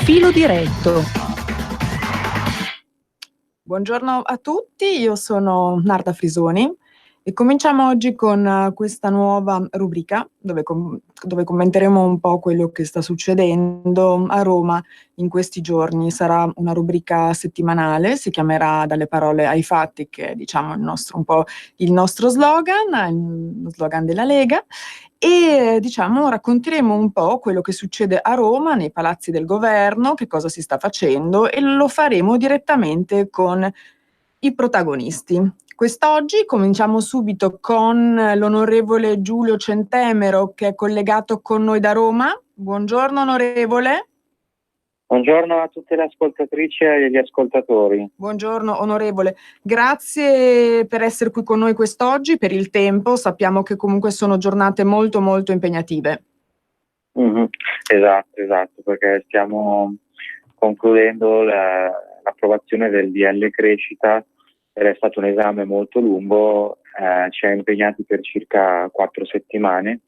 Filo diretto. Buongiorno a tutti, io sono Narda Frisoni e cominciamo oggi con questa nuova rubrica dove commenteremo un po' quello che sta succedendo a Roma in questi giorni. Sarà una rubrica settimanale, si chiamerà Dalle parole ai fatti, che è diciamo un po' il nostro slogan, lo slogan della Lega. E diciamo racconteremo un po' quello che succede a Roma, nei palazzi del governo, che cosa si sta facendo, e lo faremo direttamente con i protagonisti. Quest'oggi cominciamo subito con l'onorevole Giulio Centemero, che è collegato con noi da Roma. Buongiorno onorevole. Buongiorno a tutte le ascoltatrici e gli ascoltatori. Buongiorno onorevole, grazie per essere qui con noi quest'oggi, per il tempo. Sappiamo che comunque sono giornate molto molto impegnative. Esatto, perché stiamo concludendo l'approvazione del DL Crescita ed è stato un esame molto lungo, ci ha impegnati per circa 4 settimane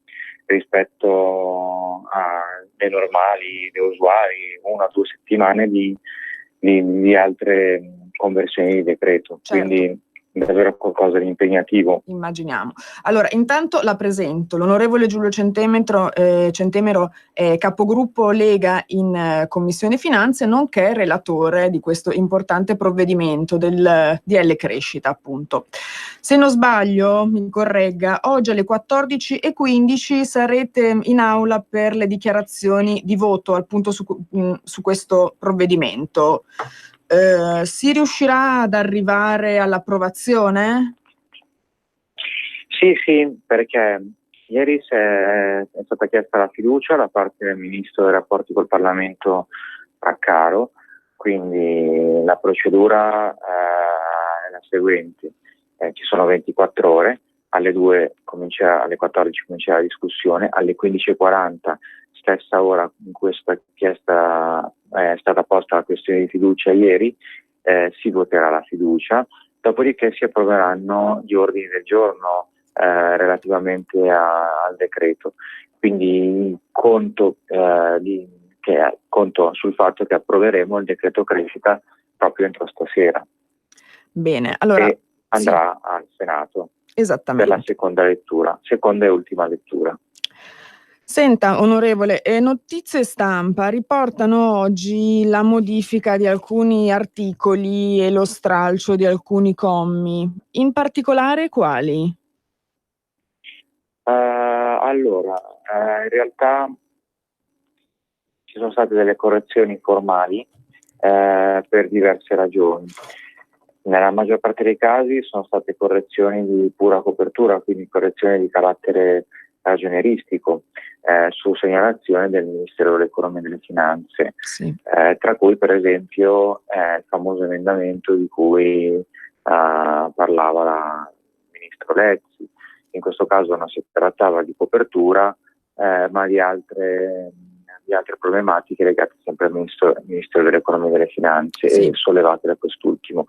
rispetto alle normali, le usuali, 1 o 2 settimane di altre conversioni di decreto. Certo. Quindi davvero qualcosa di impegnativo. Immaginiamo. Allora, intanto la presento. L'onorevole Giulio Centemero è capogruppo Lega in Commissione Finanze, nonché relatore di questo importante provvedimento del DL Crescita, appunto. Se non sbaglio, mi corregga, oggi alle 14:15 sarete in aula per le dichiarazioni di voto appunto su questo provvedimento. Si riuscirà ad arrivare all'approvazione? Sì, perché ieri è stata chiesta la fiducia da parte del Ministro dei Rapporti col Parlamento Fraccaro, quindi la procedura è la seguente. Ci sono 24 ore, alle 14 comincia la discussione, alle 15:40, stessa ora in cui è stata chiesta, è stata posta la questione di fiducia ieri, si voterà la fiducia, dopodiché si approveranno gli ordini del giorno relativamente al decreto. Quindi conto sul fatto che approveremo il decreto crescita proprio entro stasera. Bene, allora e andrà al Senato esattamente per la seconda e ultima lettura. Senta, onorevole, notizie stampa riportano oggi la modifica di alcuni articoli e lo stralcio di alcuni commi. In particolare quali? In realtà ci sono state delle correzioni formali per diverse ragioni. Nella maggior parte dei casi sono state correzioni di pura copertura, quindi correzioni di carattere ragionieristico, su segnalazione del Ministero dell'Economia e delle Finanze, Sì. Tra cui per esempio il famoso emendamento di cui parlava il Ministro Lezzi. In questo caso non si trattava di copertura, ma di altre problematiche legate sempre al Ministero dell'Economia e delle Finanze, Sì. e sollevate da quest'ultimo.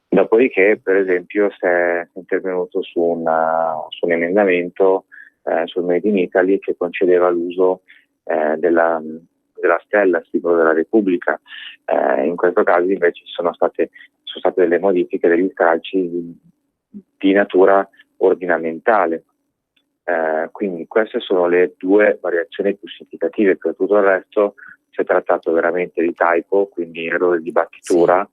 Dopodiché, per esempio, si è intervenuto su un emendamento sul Made in Italy che concedeva l'uso della stella, simbolo della Repubblica. In questo caso invece sono state delle modifiche degli stralci di natura ordinamentale. Quindi queste sono le 2 variazioni più significative. Per tutto il resto si è trattato veramente di typo, quindi errore di battitura, sì,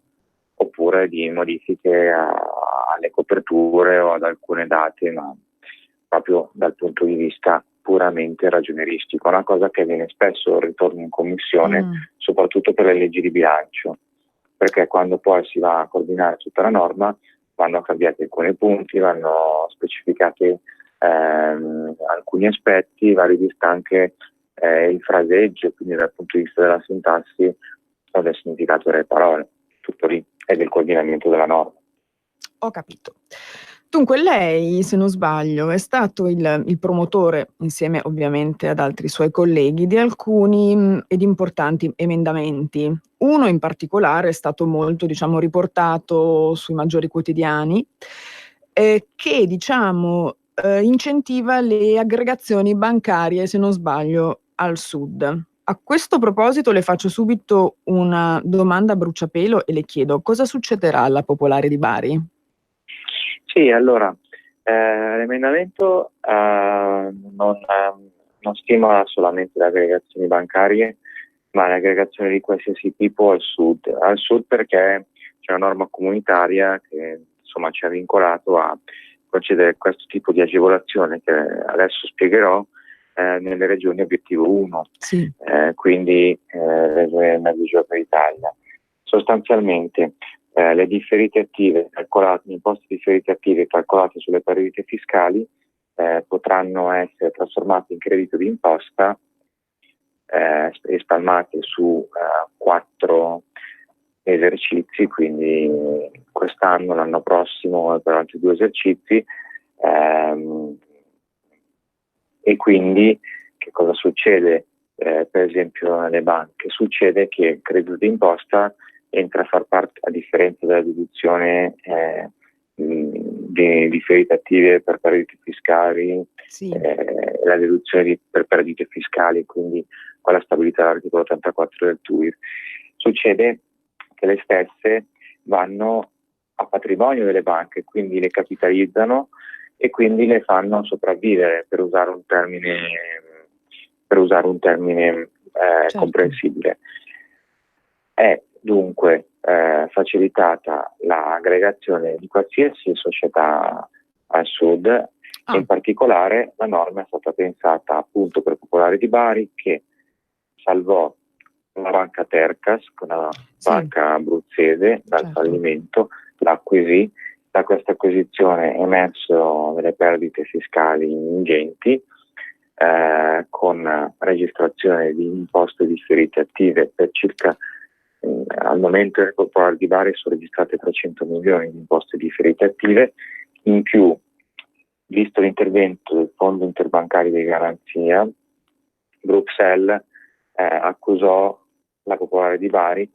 oppure di modifiche alle coperture o ad alcune date, ma proprio dal punto di vista puramente ragionieristico, una cosa che viene spesso ritorno in commissione, soprattutto per le leggi di bilancio, perché quando poi si va a coordinare tutta la norma vanno cambiati alcuni punti, vanno specificati alcuni aspetti, va rivista anche il fraseggio, quindi dal punto di vista della sintassi o del significato delle parole, tutto lì, e del coordinamento della norma. Ho capito. Dunque lei, se non sbaglio, è stato il promotore, insieme ovviamente ad altri suoi colleghi, di alcuni ed importanti emendamenti. Uno in particolare è stato molto, riportato sui maggiori quotidiani, che, incentiva le aggregazioni bancarie, se non sbaglio, al sud. A questo proposito le faccio subito una domanda a bruciapelo e le chiedo: cosa succederà alla Popolare di Bari? Sì, allora, l'emendamento non stimola solamente le aggregazioni bancarie, ma le aggregazioni di qualsiasi tipo al sud. Al sud perché c'è una norma comunitaria che insomma ci ha vincolato a concedere questo tipo di agevolazione che adesso spiegherò nelle regioni obiettivo 1, Sì. quindi le regioni del Mezzogiorno d'Italia. Sostanzialmente le differite attive calcolate, gli imposti differite attive calcolati sulle perdite fiscali potranno essere trasformati in credito di imposta e spalmati su 4 esercizi, quindi quest'anno, l'anno prossimo per altri 2 esercizi, e quindi che cosa succede? Per esempio nelle banche succede che il credito di imposta entra a far parte, a differenza della deduzione di differite attive per perdite fiscali, Sì. la deduzione per perdite fiscali, quindi con la stabilità dell'articolo 84 del TUIR. Succede che le stesse vanno a patrimonio delle banche, quindi le capitalizzano e quindi le fanno sopravvivere, per usare un termine Certo. comprensibile. È dunque facilitata l'aggregazione di qualsiasi società al sud, e in particolare la norma è stata pensata appunto per Popolare di Bari, che salvò la banca Tercas, una banca abruzzese, dal fallimento, l'acquisì. Da questa acquisizione è emerso delle perdite fiscali ingenti, con registrazione di imposte differite attive per circa, al momento nel Popolare di Bari sono registrate 300 milioni di imposte differite attive. In più, visto l'intervento del Fondo Interbancario di Garanzia, Bruxelles accusò la Popolare di Bari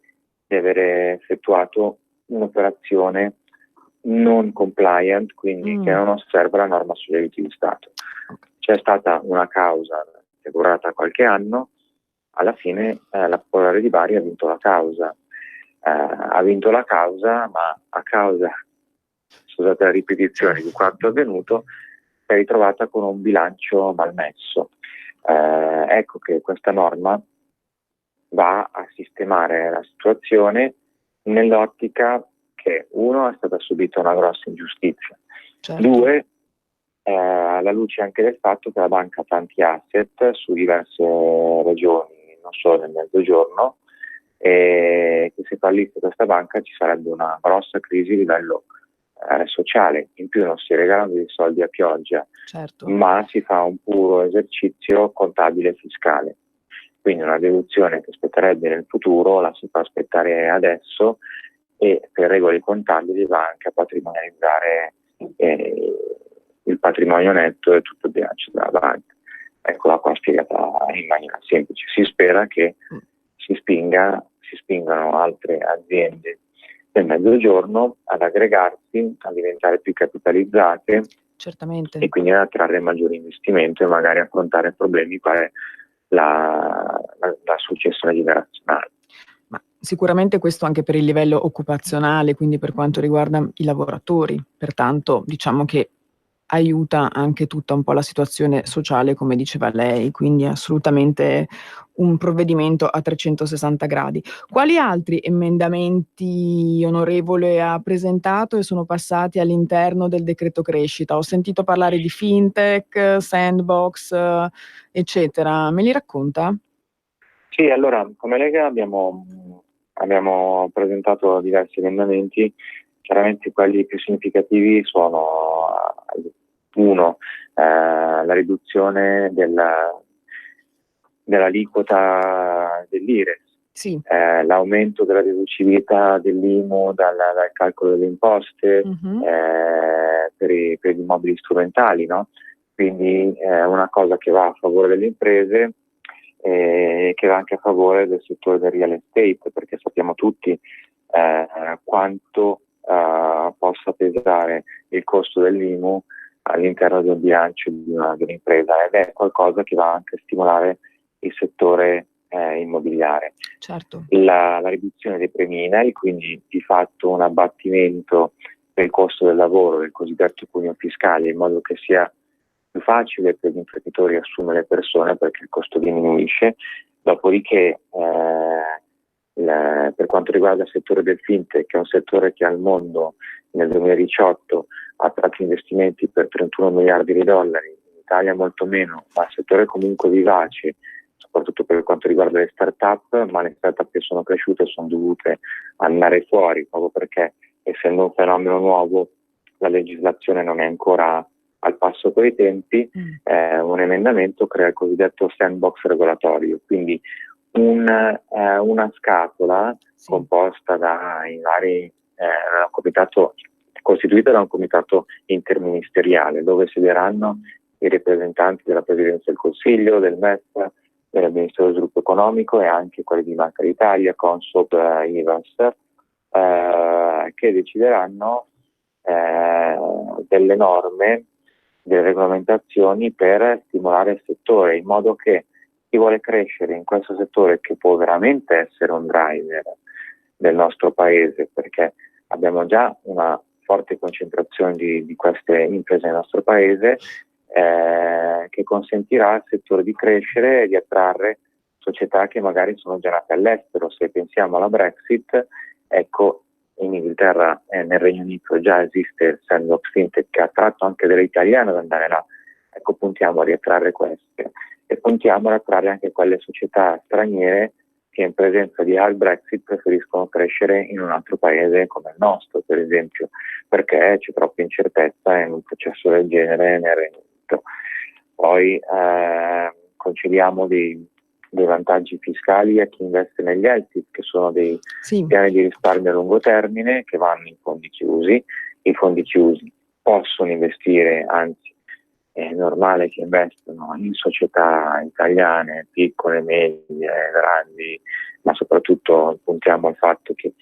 di avere effettuato un'operazione non compliant, quindi che non osserva la norma sugli aiuti di Stato. C'è stata una causa che è durata qualche anno, alla fine la Popolare di Bari ha vinto la causa. Ma a causa, scusate la ripetizione, di quanto avvenuto, si è ritrovata con un bilancio malmesso. Ecco che questa norma va a sistemare la situazione nell'ottica che, uno, è stata subita una grossa ingiustizia, due, alla luce anche del fatto che la banca ha tanti asset su diverse regioni, non solo nel Mezzogiorno, e che se fallisse questa banca ci sarebbe una grossa crisi a livello sociale. In più non si regalano dei soldi a pioggia, ma si fa un puro esercizio contabile e fiscale. Quindi una deduzione che spetterebbe nel futuro la si fa aspettare adesso, e per regole contabili va anche a patrimonializzare il patrimonio netto e tutto il bilancio della banca. Eccola qua spiegata in maniera semplice. Si spera che si spingano altre aziende del Mezzogiorno ad aggregarsi, a diventare più capitalizzate, e quindi ad attrarre maggiori investimenti e magari affrontare problemi quali la successione generazionale. Ma sicuramente questo anche per il livello occupazionale, quindi per quanto riguarda i lavoratori, pertanto diciamo che aiuta anche tutta un po' la situazione sociale, come diceva lei, quindi assolutamente un provvedimento a 360 gradi. Quali altri emendamenti, onorevole, ha presentato e sono passati all'interno del decreto crescita? Ho sentito parlare di fintech, sandbox, eccetera. Me li racconta? Sì, allora come Lega abbiamo presentato diversi emendamenti. Chiaramente quelli più significativi sono: uno, la riduzione dell'aliquota dell'IRES, l'aumento della deducibilità dell'IMU dal calcolo delle imposte per gli immobili strumentali, no? Quindi è una cosa che va a favore delle imprese e che va anche a favore del settore del real estate, perché sappiamo tutti quanto possa pesare il costo dell'IMU all'interno del bilancio di un'impresa, ed è qualcosa che va anche a stimolare il settore immobiliare. Certo. La riduzione dei premi INAIL, quindi di fatto un abbattimento del costo del lavoro, del cosiddetto cuneo fiscale, in modo che sia più facile per gli imprenditori assumere le persone perché il costo diminuisce. Dopodiché per quanto riguarda il settore del fintech, che è un settore che al mondo nel 2018 ha attratto investimenti per 31 miliardi di dollari, in Italia molto meno, ma il settore è comunque vivace, soprattutto per quanto riguarda le start-up, ma le start-up che sono cresciute sono dovute andare fuori, proprio perché essendo un fenomeno nuovo la legislazione non è ancora al passo con i tempi. Un emendamento crea il cosiddetto sandbox regolatorio, quindi una scatola composta costituita da un comitato interministeriale dove sedieranno i rappresentanti della Presidenza del Consiglio, del MEF, del Ministero dello Sviluppo Economico e anche quelli di Banca d'Italia, Consob, IVAS, che decideranno delle norme, delle regolamentazioni per stimolare il settore, in modo che chi vuole crescere in questo settore, che può veramente essere un driver del nostro paese, perché abbiamo già una forte concentrazione di queste imprese nel nostro paese, che consentirà al settore di crescere e di attrarre società che magari sono già nate all'estero. Se pensiamo alla Brexit, ecco, in Inghilterra e nel Regno Unito già esiste il sandbox fintech che ha attratto anche delle italiane ad andare là. Ecco, puntiamo a riattrarre queste e puntiamo ad attrarre anche quelle società straniere che in presenza di hard Brexit preferiscono crescere in un altro paese come il nostro, per esempio, perché c'è troppa incertezza in un processo del genere nel Regno Unito. Poi concediamo dei vantaggi fiscali a chi investe negli ELTIF, che sono dei piani di risparmio a lungo termine che vanno in fondi chiusi. I fondi chiusi possono investire, anzi è normale che investano in società italiane, piccole, medie, grandi, ma soprattutto puntiamo al fatto che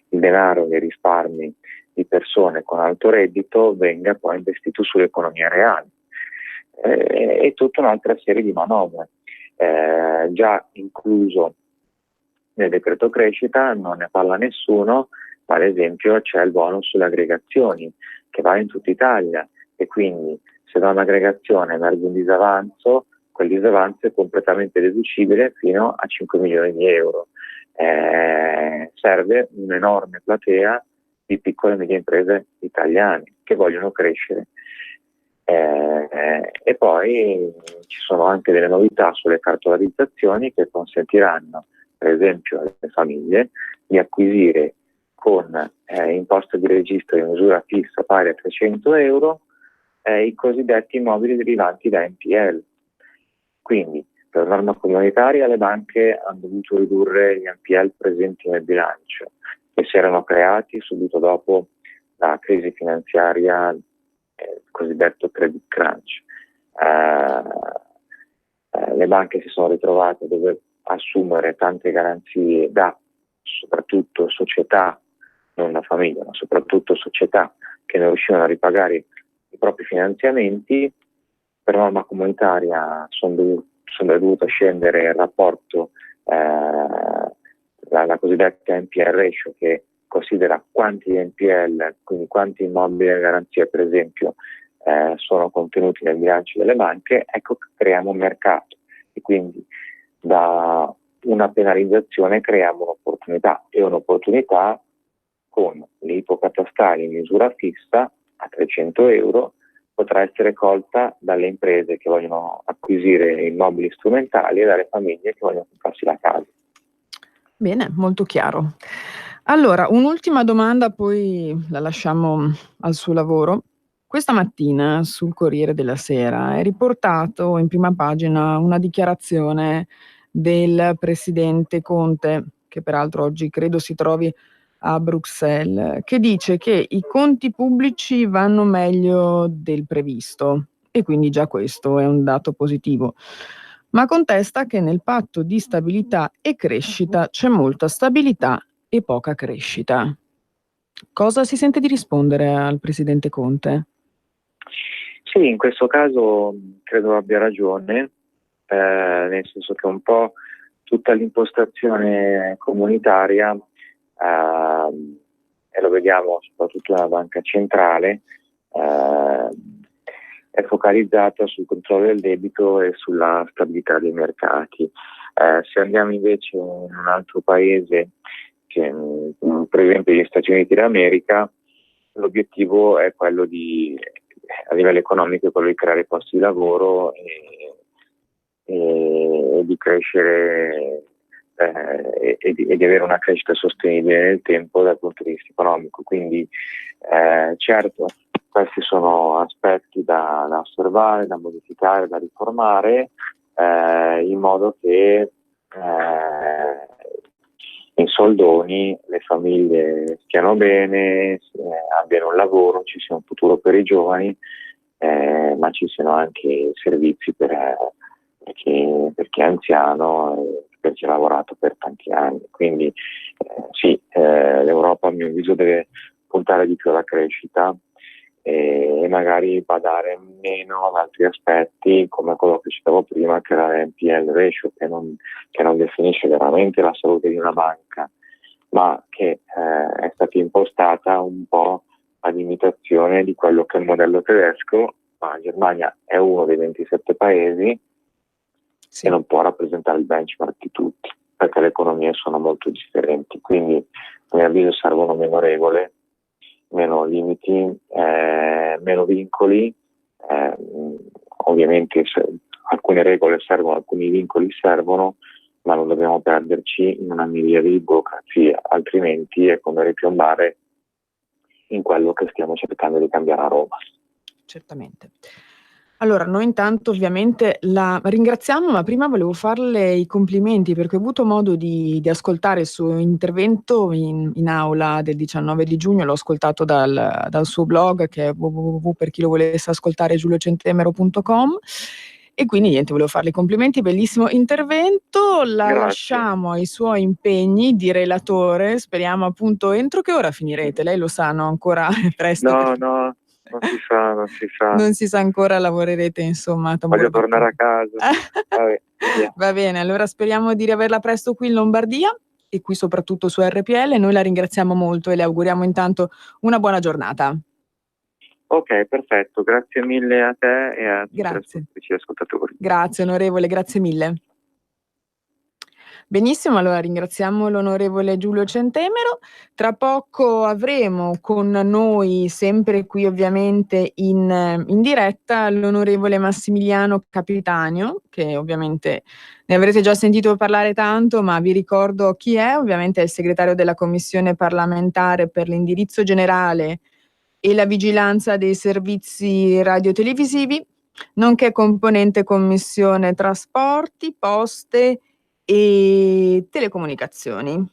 il denaro dei risparmi di persone con alto reddito venga poi investito sull'economia reale. E tutta un'altra serie di manovre. Già incluso nel decreto crescita, non ne parla nessuno, ma ad esempio c'è il bonus sulle aggregazioni che va in tutta Italia, e quindi se da un'aggregazione emerge un disavanzo, quel disavanzo è completamente deducibile fino a 5 milioni di euro. Serve un'enorme platea di piccole e medie imprese italiane che vogliono crescere. E poi ci sono anche delle novità sulle cartolarizzazioni che consentiranno, per esempio, alle famiglie di acquisire con imposta di registro in misura fissa pari a 300 euro i cosiddetti immobili derivanti da NPL. Quindi, per norma comunitaria, le banche hanno dovuto ridurre gli NPL presenti nel bilancio, che si erano creati subito dopo la crisi finanziaria, il cosiddetto credit crunch. Le banche si sono ritrovate a dover assumere tante garanzie da soprattutto società, non da famiglia, ma soprattutto società che non riuscivano a ripagare i propri finanziamenti. Per norma comunitaria sono dovuto scendere il rapporto, la cosiddetta NPL ratio, che considera quanti NPL, quindi quanti immobili a garanzia per esempio sono contenuti nel bilancio delle banche. Ecco che creiamo un mercato e quindi da una penalizzazione creiamo un'opportunità, e un'opportunità con le ipocatastali in misura fissa a 300 euro potrà essere colta dalle imprese che vogliono acquisire immobili strumentali e dalle famiglie che vogliono comprarsi la casa. Bene, molto chiaro. Allora, un'ultima domanda, poi la lasciamo al suo lavoro. Questa mattina sul Corriere della Sera è riportato in prima pagina una dichiarazione del presidente Conte, che peraltro oggi credo si trovi a Bruxelles, che dice che i conti pubblici vanno meglio del previsto, e quindi già questo è un dato positivo. Ma contesta che nel patto di stabilità e crescita c'è molta stabilità e poca crescita. Cosa si sente di rispondere al presidente Conte? Sì, in questo caso credo abbia ragione, nel senso che un po' tutta l'impostazione comunitaria, e lo vediamo soprattutto nella banca centrale, è focalizzata sul controllo del debito e sulla stabilità dei mercati. Se andiamo invece in un altro paese, per esempio gli Stati Uniti d'America, l'obiettivo è quello a livello economico, è quello di creare posti di lavoro e di crescere e di avere una crescita sostenibile nel tempo dal punto di vista economico. Quindi certo, questi sono aspetti da osservare, da modificare, da riformare, in modo che in soldoni le famiglie stiano bene, abbiano un lavoro, ci sia un futuro per i giovani, ma ci siano anche servizi per chi è anziano e per chi ha lavorato per tanti anni. Quindi sì, l'Europa a mio avviso deve puntare di più alla crescita e magari badare meno ad altri aspetti come quello che citavo prima, che era l'NPL ratio, che non definisce veramente la salute di una banca, ma che è stata impostata un po' ad imitazione di quello che è il modello tedesco, ma la Germania è uno dei 27 paesi e non può rappresentare il benchmark di tutti, perché le economie sono molto differenti. Quindi a mio avviso servono meno regole, meno limiti, meno vincoli. Ovviamente alcune regole servono, alcuni vincoli servono, ma non dobbiamo perderci in una miriade di burocrazia, altrimenti è come ripiombare in quello che stiamo cercando di cambiare a Roma. Certamente. Allora, noi intanto ovviamente la ringraziamo, ma prima volevo farle i complimenti perché ho avuto modo di ascoltare il suo intervento in aula del 19 di giugno, l'ho ascoltato dal suo blog che è www, per chi lo volesse ascoltare, giuliocentemero.com, e quindi niente, volevo farle i complimenti, bellissimo intervento, la Grazie. lasciamo ai suoi impegni di relatore, speriamo appunto entro che ora finirete, lei lo sa, no? Ancora è presto No, non si sa. non si sa ancora, lavorerete insomma tamburo Voglio tornare a casa. Vabbè, Va bene, allora speriamo di riaverla presto qui in Lombardia e qui soprattutto su RPL. Noi la ringraziamo molto e le auguriamo intanto una buona giornata. Ok, perfetto, grazie mille a te e a tutti Grazie. gli ascoltatori. Grazie onorevole, grazie mille. Benissimo, allora ringraziamo l'onorevole Giulio Centemero. Tra poco avremo con noi, sempre qui ovviamente in diretta, l'onorevole Massimiliano Capitanio, che ovviamente ne avrete già sentito parlare tanto, ma vi ricordo chi è. Ovviamente è il segretario della Commissione parlamentare per l'indirizzo generale e la vigilanza dei servizi radiotelevisivi, nonché componente Commissione Trasporti, Poste e Telecomunicazioni.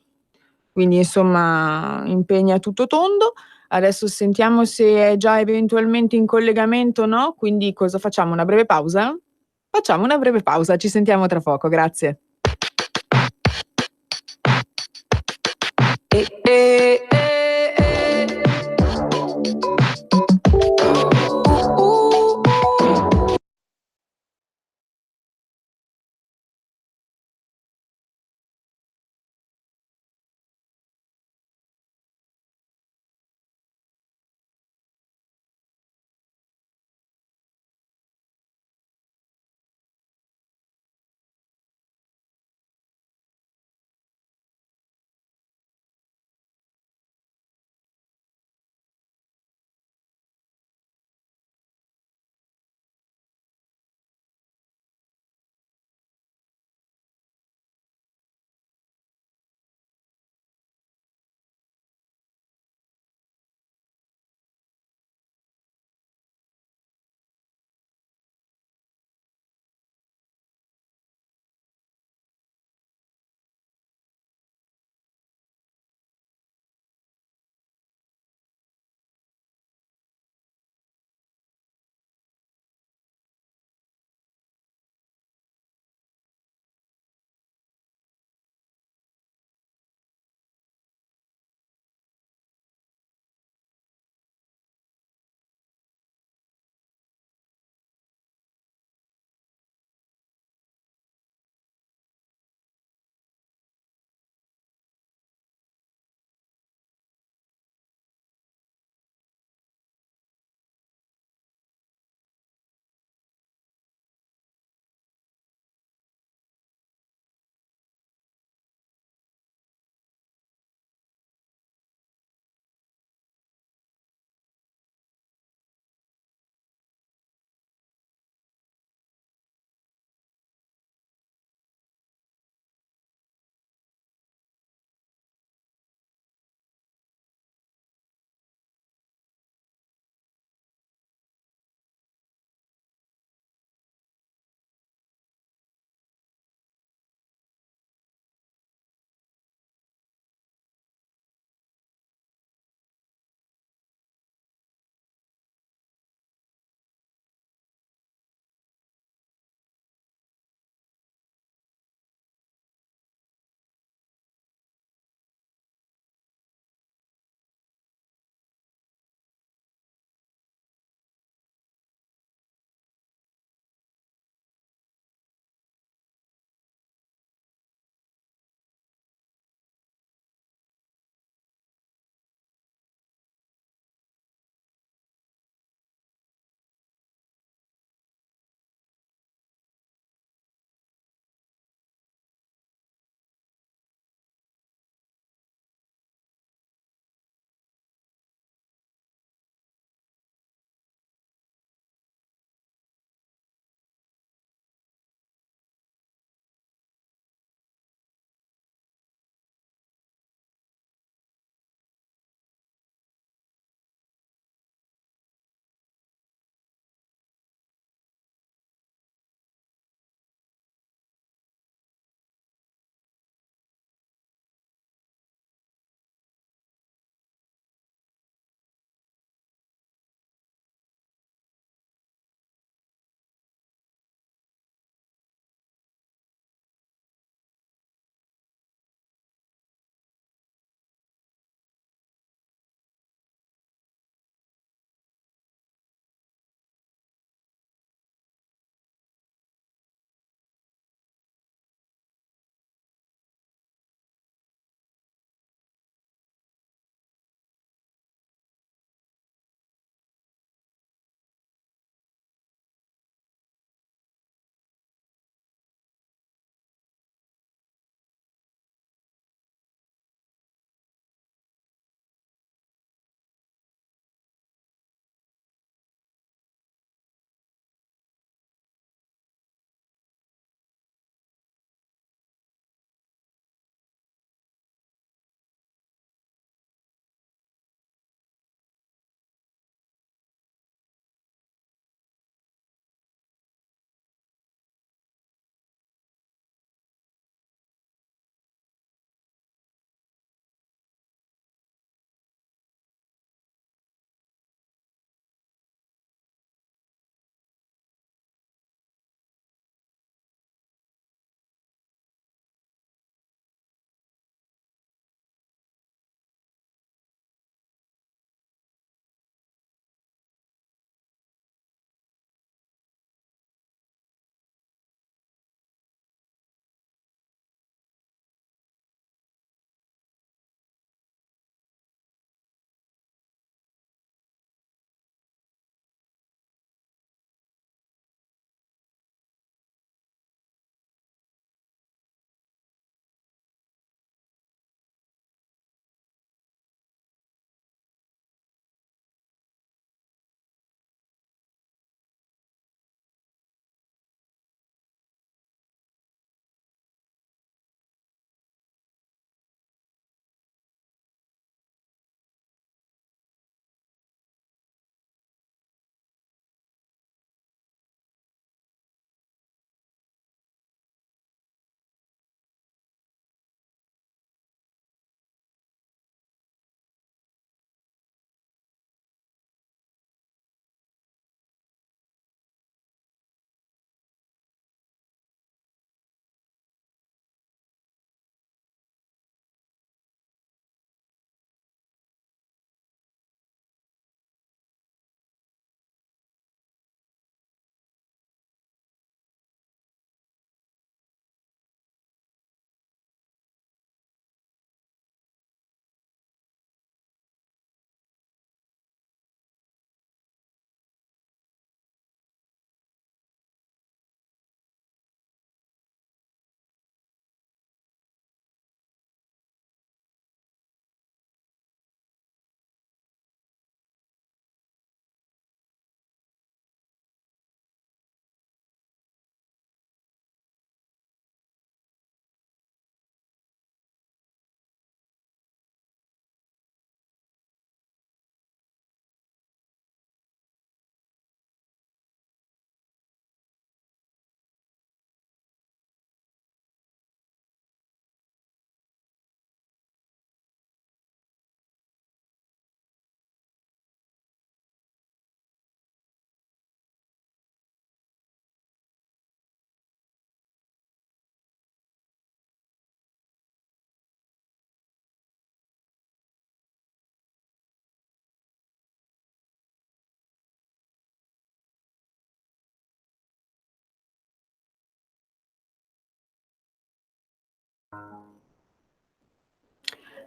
Quindi insomma impegni a tutto tondo. Adesso sentiamo se è già eventualmente in collegamento o no, quindi cosa facciamo? Una breve pausa? Facciamo una breve pausa, ci sentiamo tra poco, grazie.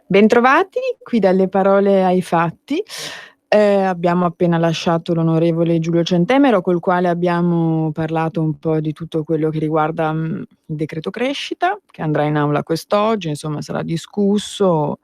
Bentrovati, qui dalle parole ai fatti. Abbiamo appena lasciato l'onorevole Giulio Centemero, col quale abbiamo parlato un po' di tutto quello che riguarda, il decreto crescita, che andrà in aula quest'oggi, insomma sarà discusso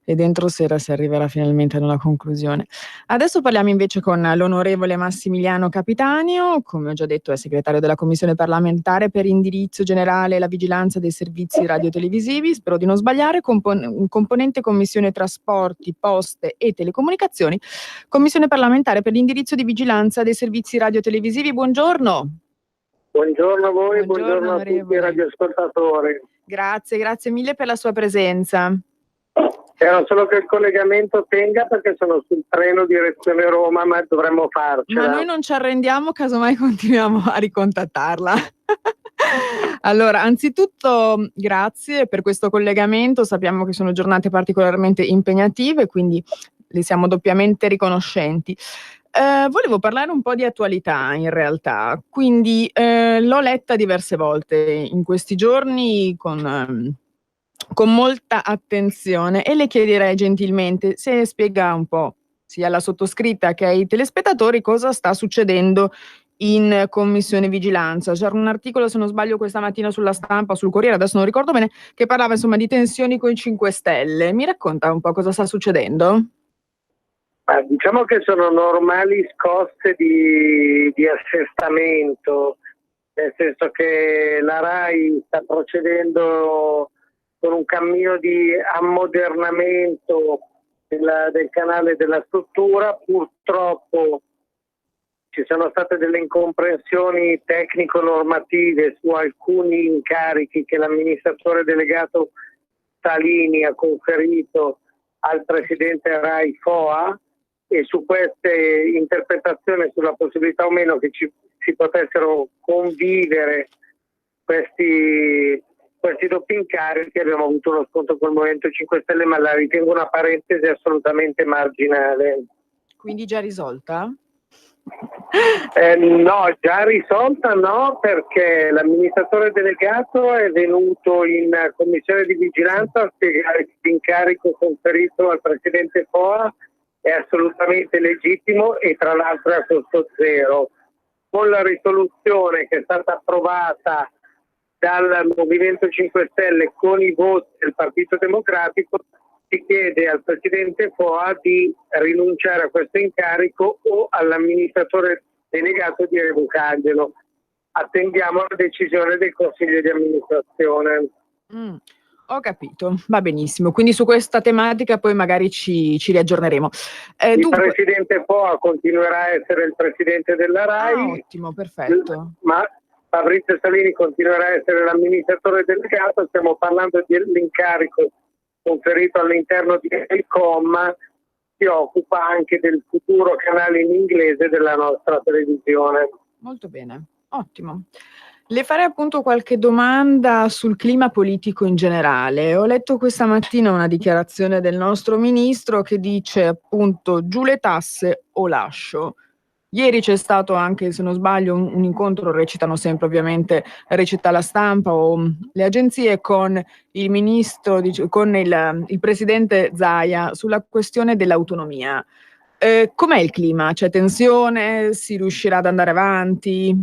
e dentro sera si arriverà finalmente ad una conclusione. Adesso parliamo invece con l'onorevole Massimiliano Capitanio, come ho già detto è segretario della Commissione parlamentare per indirizzo generale e la vigilanza dei servizi radiotelevisivi, spero di non sbagliare, componente Commissione Trasporti, Poste e Telecomunicazioni, Commissione parlamentare per l'indirizzo di vigilanza dei servizi radiotelevisivi. Buongiorno. Buongiorno a voi, buongiorno a tutti i onorevole. radioascoltatori. Grazie mille per la sua presenza. Spero solo che il collegamento tenga perché sono sul treno direzione Roma, ma dovremmo farcela. Ma noi non ci arrendiamo, casomai continuiamo a ricontattarla. Allora, anzitutto grazie per questo collegamento, sappiamo che sono giornate particolarmente impegnative, quindi le siamo doppiamente riconoscenti. Volevo parlare un po' di attualità in realtà, quindi l'ho letta diverse volte in questi giorni con molta attenzione e le chiederei gentilmente se spiega un po' sia alla sottoscritta che ai telespettatori cosa sta succedendo in commissione vigilanza. C'era un articolo, se non sbaglio, questa mattina sulla Stampa, sul Corriere, adesso non ricordo bene, che parlava insomma di tensioni con i 5 Stelle. Mi racconta un po' cosa sta succedendo? Diciamo che sono normali scosse di assestamento, nel senso che la RAI sta procedendo con un cammino di ammodernamento del canale della struttura. Purtroppo ci sono state delle incomprensioni tecnico-normative su alcuni incarichi che l'amministratore delegato Salini ha conferito al presidente RAI Foa, e su queste interpretazioni sulla possibilità o meno che si potessero convivere questi doppi incarichi abbiamo avuto uno scontro col Movimento 5 Stelle, ma la ritengo una parentesi assolutamente marginale. Quindi già risolta? No, già risolta no, perché l'amministratore delegato è venuto in commissione di vigilanza a spiegare che l'incarico conferito al presidente Foa è assolutamente legittimo e tra l'altro è a costo zero. Con la risoluzione che è stata approvata dal Movimento 5 Stelle con i voti del Partito Democratico, si chiede al presidente Foa di rinunciare a questo incarico o all'amministratore delegato di revocarglielo. Attendiamo la decisione del Consiglio di amministrazione. Ho capito, va benissimo. Quindi su questa tematica poi magari ci riaggiorneremo. Il presidente Foa continuerà a essere il presidente della RAI. Ottimo, perfetto. Ma Fabrizio Salini continuerà a essere l'amministratore delegato. Stiamo parlando dell'incarico conferito all'interno di Elcom, si occupa anche del futuro canale in inglese della nostra televisione. Molto bene, ottimo. Le farei appunto qualche domanda sul clima politico in generale. Ho letto questa mattina una dichiarazione del nostro ministro che dice appunto giù le tasse o lascio. Ieri c'è stato anche, se non sbaglio, un incontro, recitano sempre ovviamente, recita la Stampa o le agenzie, con il ministro, con il presidente Zaia sulla questione dell'autonomia. Com'è il clima? C'è tensione? Si riuscirà ad andare avanti?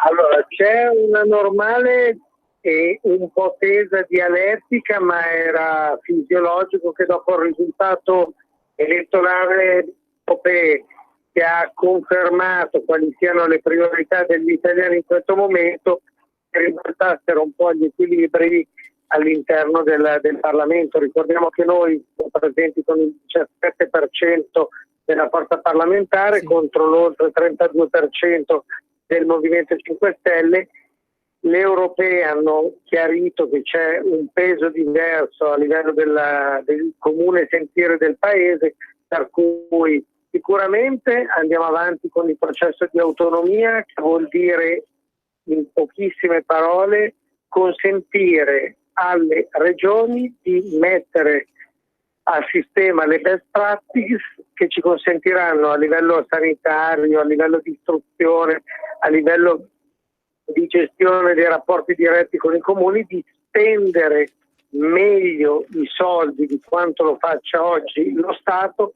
Allora, c'è una normale e un po' tesa dialettica, ma era fisiologico che dopo il risultato elettorale europeo, che ha confermato quali siano le priorità degli italiani in questo momento, ribaltassero un po' gli equilibri all'interno del Parlamento. Ricordiamo che noi siamo presenti con il 17% della forza parlamentare, sì, contro l'oltre 32% del Movimento 5 Stelle. Le europee hanno chiarito che c'è un peso diverso a livello del comune sentire del paese, per cui sicuramente andiamo avanti con il processo di autonomia, che vuol dire, in pochissime parole, consentire alle regioni di mettere a sistema le best practice che ci consentiranno a livello sanitario, a livello di istruzione, a livello di gestione dei rapporti diretti con i comuni, di spendere meglio i soldi di quanto lo faccia oggi lo Stato,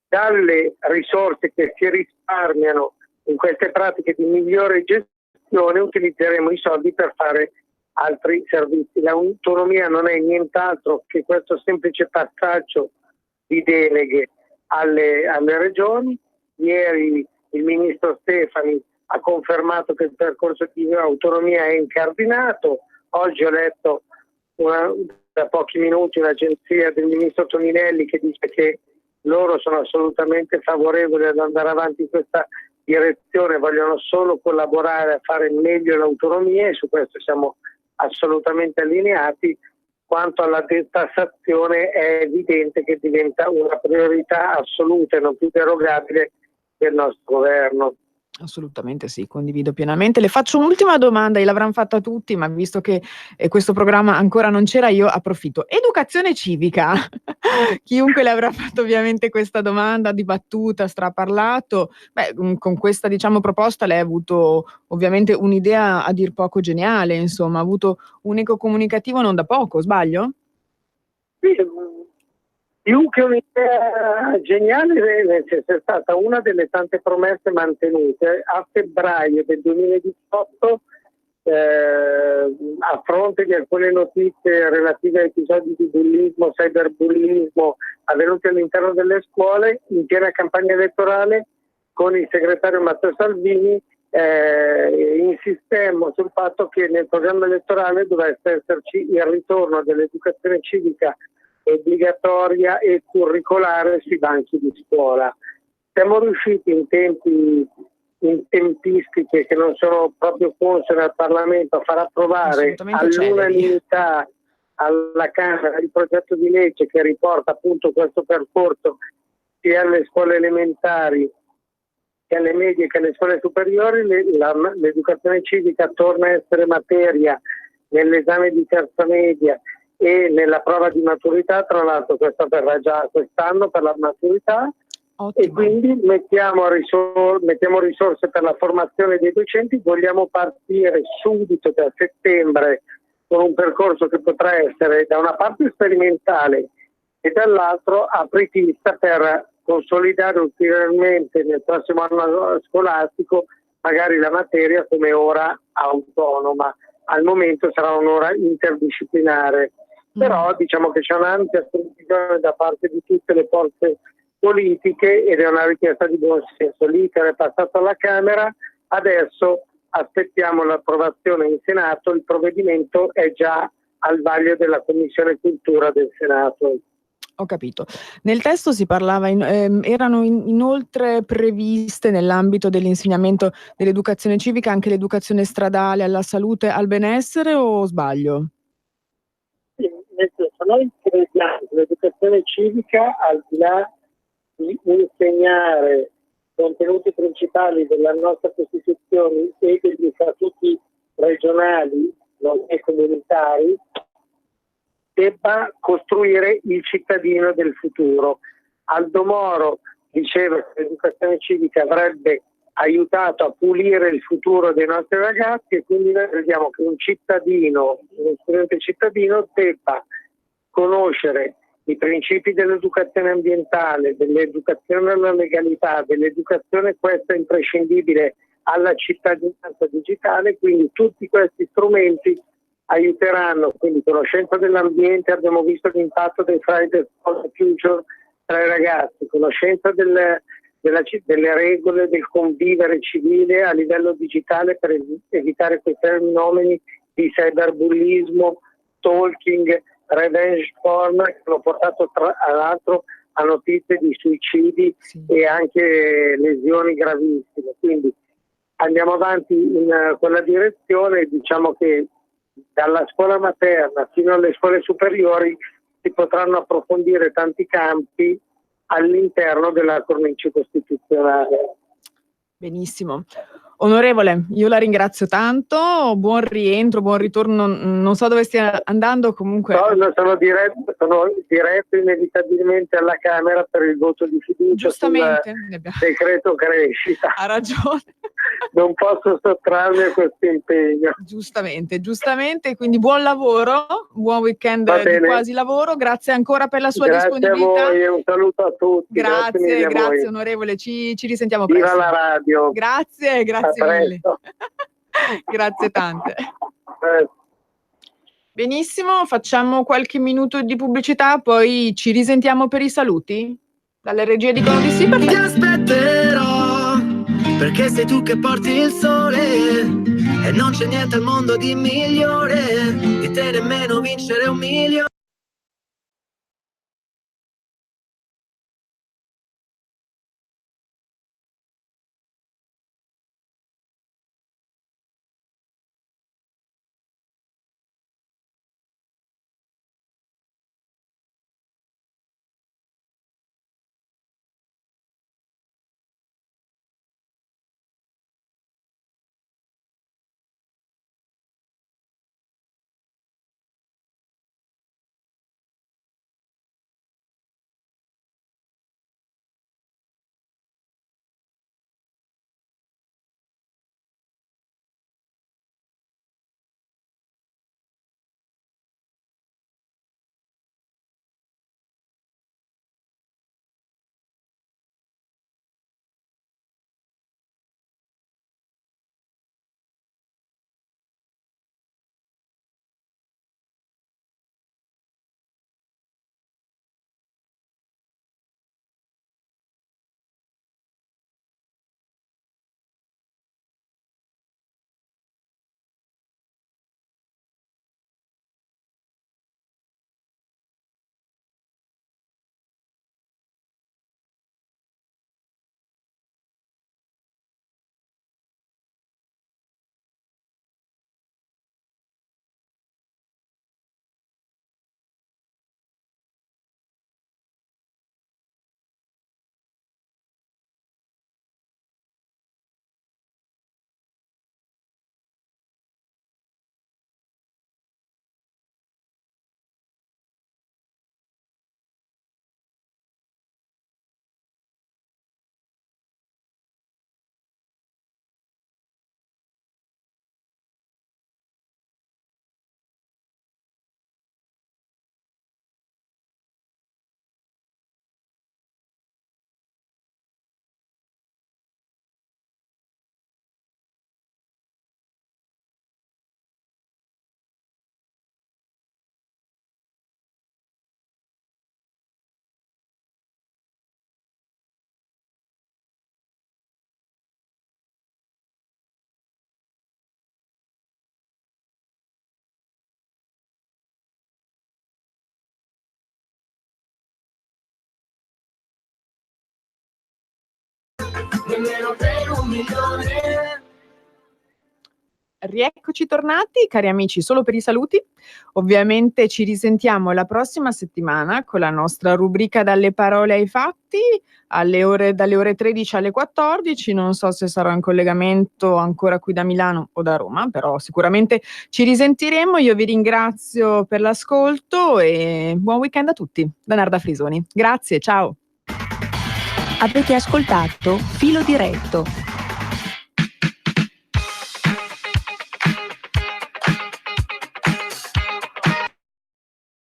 dalle risorse che si risparmiano in queste pratiche di migliore gestione utilizzeremo i soldi per fare altri servizi. L'autonomia non è nient'altro che questo semplice passaggio di deleghe alle regioni. Ieri il ministro Stefani ha confermato che il percorso di autonomia è incardinato. Oggi ho letto da pochi minuti un'agenzia del ministro Toninelli che dice che loro sono assolutamente favorevoli ad andare avanti in questa direzione, vogliono solo collaborare a fare meglio l'autonomia e su questo siamo assolutamente allineati. Quanto alla detassazione è evidente che diventa una priorità assoluta e non più derogabile del nostro governo. Assolutamente sì, condivido pienamente. Le faccio un'ultima domanda, e l'avranno fatta tutti, ma visto che questo programma ancora non c'era, io approfitto. Educazione civica. Chiunque le avrà fatto ovviamente questa domanda, dibattuta, straparlato. Con questa, diciamo, proposta lei ha avuto ovviamente un'idea a dir poco geniale, insomma, ha avuto un eco comunicativo non da poco, sbaglio? Sì, più che un'idea geniale, è stata una delle tante promesse mantenute. A febbraio del 2018, a fronte di alcune notizie relative a episodi di bullismo, cyberbullismo avvenuti all'interno delle scuole, in piena campagna elettorale, con il segretario Matteo Salvini insistemmo sul fatto che nel programma elettorale dovesse esserci il ritorno dell'educazione civica obbligatoria e curricolare sui banchi di scuola. Siamo riusciti in tempistiche che non sono proprio consone al Parlamento a far approvare all'unanimità alla Camera il progetto di legge che riporta appunto questo percorso sia alle scuole elementari che alle medie che alle scuole superiori. L'educazione civica torna a essere materia nell'esame di terza media e nella prova di maturità, tra l'altro questa verrà già quest'anno per la maturità. Ottimo. E quindi mettiamo risorse per la formazione dei docenti. Vogliamo partire subito da settembre con un percorso che potrà essere da una parte sperimentale e dall'altro apritista per consolidare ulteriormente nel prossimo anno scolastico magari la materia come ora autonoma. Al momento sarà un'ora interdisciplinare. Però diciamo che c'è un'ampia condivisione da parte di tutte le forze politiche ed è una richiesta di buon senso. L'iter è passato alla Camera, adesso aspettiamo l'approvazione in Senato, il provvedimento è già al vaglio della Commissione Cultura del Senato. Ho capito. Nel testo si parlava, erano inoltre previste nell'ambito dell'insegnamento dell'educazione civica anche l'educazione stradale alla salute, al benessere, o sbaglio? Sì, nel senso, noi crediamo che l'educazione civica, al di là di insegnare contenuti principali della nostra Costituzione e degli statuti regionali, nonché comunitari, debba costruire il cittadino del futuro. Aldo Moro diceva che l'educazione civica avrebbe aiutato a pulire il futuro dei nostri ragazzi e quindi noi crediamo che uno studente cittadino debba conoscere i principi dell'educazione ambientale, dell'educazione alla legalità, dell'educazione questa imprescindibile alla cittadinanza digitale, quindi tutti questi strumenti aiuteranno, quindi conoscenza dell'ambiente, abbiamo visto l'impatto dei Fridays for the Future tra i ragazzi, conoscenza delle regole del convivere civile a livello digitale per evitare quei fenomeni di cyberbullismo, stalking, revenge porn che hanno portato tra l'altro a notizie di suicidi e anche lesioni gravissime. Quindi andiamo avanti in quella direzione, diciamo che dalla scuola materna fino alle scuole superiori si potranno approfondire tanti campi all'interno della cornice costituzionale. Benissimo. Onorevole, io la ringrazio tanto, buon rientro, buon ritorno, non so dove stia andando, comunque... No, sono diretto inevitabilmente alla Camera per il voto di fiducia sul decreto crescita. Ha ragione. Non posso sottrarmi a questo impegno. Giustamente, quindi buon lavoro, buon weekend di quasi lavoro, grazie ancora per la sua disponibilità. Grazie a voi e un saluto a tutti. Grazie onorevole, ci risentiamo presto. Viva la radio. Grazie mille. Grazie tante. Benissimo, facciamo qualche minuto di pubblicità, poi ci risentiamo per i saluti. Dalle regie dicono di sì, perfetto. Ti aspetterò, perché sei tu che porti il sole e non c'è niente al mondo di migliore di te, nemmeno vincere 1 milione. Nemmeno per 1 milione. Rieccoci tornati, cari amici, solo per i saluti. Ovviamente ci risentiamo la prossima settimana con la nostra rubrica Dalle parole ai fatti, dalle ore 13 alle 14. Non so se sarò in collegamento ancora qui da Milano o da Roma, però sicuramente ci risentiremo. Io vi ringrazio per l'ascolto e buon weekend a tutti. Da Narda Frisoni. Grazie, ciao. Avete ascoltato Filo Diretto,